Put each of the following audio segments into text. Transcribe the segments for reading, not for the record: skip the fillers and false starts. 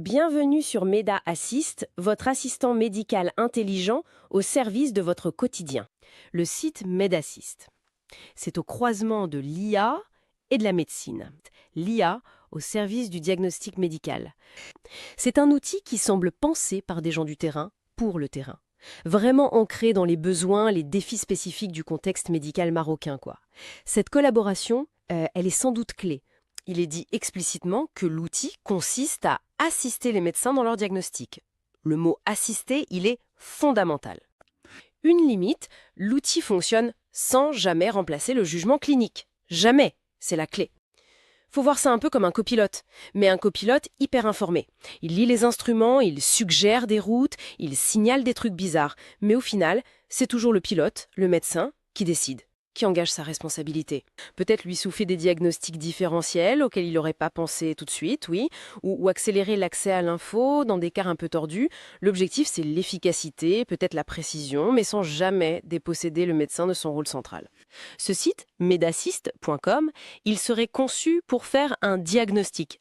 Bienvenue sur Meda Assist, votre assistant médical intelligent au service de votre quotidien. Le site MedAssist. C'est au croisement de l'IA et de la médecine. L'IA au service du diagnostic médical. C'est un outil qui semble pensé par des gens du terrain pour le terrain. Vraiment ancré dans les besoins, les défis spécifiques du contexte médical marocain, quoi. Cette collaboration, elle est sans doute clé. Il est dit explicitement que l'outil consiste à assister les médecins dans leur diagnostic. Le mot assister, il est fondamental. Une limite, l'outil fonctionne sans jamais remplacer le jugement clinique. Jamais, c'est la clé. Faut voir ça un peu comme un copilote, mais un copilote hyper informé. Il lit les instruments, il suggère des routes, il signale des trucs bizarres, mais au final, c'est toujours le pilote, le médecin, qui décide, qui engage sa responsabilité. Peut-être lui souffler des diagnostics différentiels auxquels il n'aurait pas pensé tout de suite, oui, ou accélérer l'accès à l'info dans des cas un peu tordus. L'objectif, c'est l'efficacité, peut-être la précision, mais sans jamais déposséder le médecin de son rôle central. Ce site, medassist.com, il serait conçu pour faire un diagnostic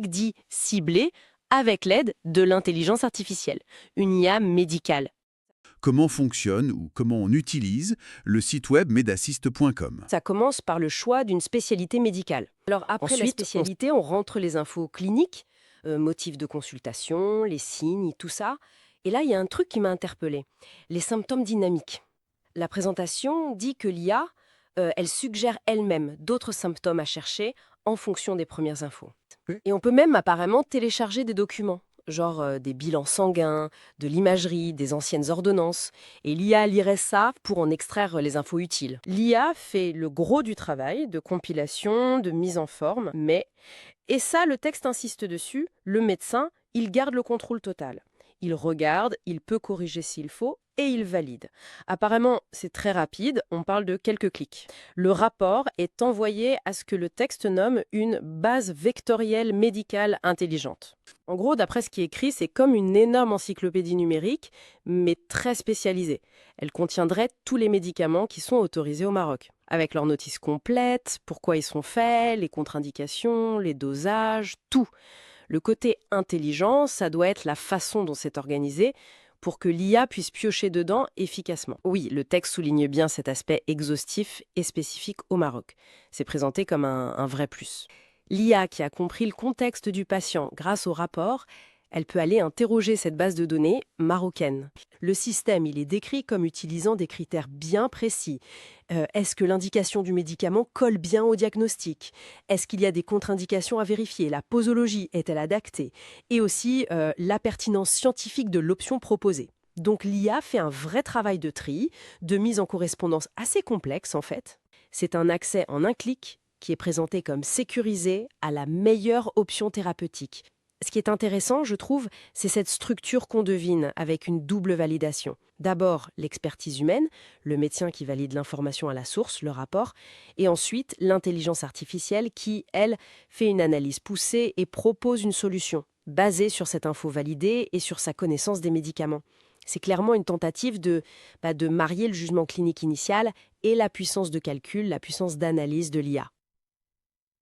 dit ciblé, avec l'aide de l'intelligence artificielle, une IA médicale. Comment fonctionne ou comment on utilise le site web medassist.com. Ça commence par le choix d'une spécialité médicale. Alors après la Ensuite, spécialité, on rentre les infos cliniques, motifs de consultation, les signes, tout ça. Et là, il y a un truc qui m'a interpellée. Les symptômes dynamiques. La présentation dit que l'IA, elle suggère elle-même d'autres symptômes à chercher en fonction des premières infos. Oui. Et on peut même apparemment télécharger des documents, genre des bilans sanguins, de l'imagerie, des anciennes ordonnances. Et l'IA lirait ça pour en extraire les infos utiles. L'IA fait le gros du travail de compilation, de mise en forme, mais, et ça le texte insiste dessus, le médecin, il garde le contrôle total. Il regarde, il peut corriger s'il faut, et il valide. Apparemment, c'est très rapide, on parle de quelques clics. Le rapport est envoyé à ce que le texte nomme une base vectorielle médicale intelligente. En gros, d'après ce qui est écrit, c'est comme une énorme encyclopédie numérique, mais très spécialisée. Elle contiendrait tous les médicaments qui sont autorisés au Maroc, avec leurs notices complètes, pourquoi ils sont faits, les contre-indications, les dosages, tout. Le côté intelligent, ça doit être la façon dont c'est organisé pour que l'IA puisse piocher dedans efficacement. Oui, le texte souligne bien cet aspect exhaustif et spécifique au Maroc. C'est présenté comme un vrai plus. L'IA qui a compris le contexte du patient grâce au rapport, elle peut aller interroger cette base de données marocaine. Le système, il est décrit comme utilisant des critères bien précis. Est-ce que l'indication du médicament colle bien au diagnostic? Est-ce qu'il y a des contre-indications à vérifier? La posologie est-elle adaptée? Et aussi la pertinence scientifique de l'option proposée. Donc l'IA fait un vrai travail de tri, de mise en correspondance assez complexe en fait. C'est un accès en un clic qui est présenté comme sécurisé à la meilleure option thérapeutique. Ce qui est intéressant, je trouve, c'est cette structure qu'on devine avec une double validation. D'abord, l'expertise humaine, le médecin qui valide l'information à la source, le rapport, et ensuite l'intelligence artificielle qui, elle, fait une analyse poussée et propose une solution, basée sur cette info validée et sur sa connaissance des médicaments. C'est clairement une tentative de marier le jugement clinique initial et la puissance de calcul, la puissance d'analyse de l'IA.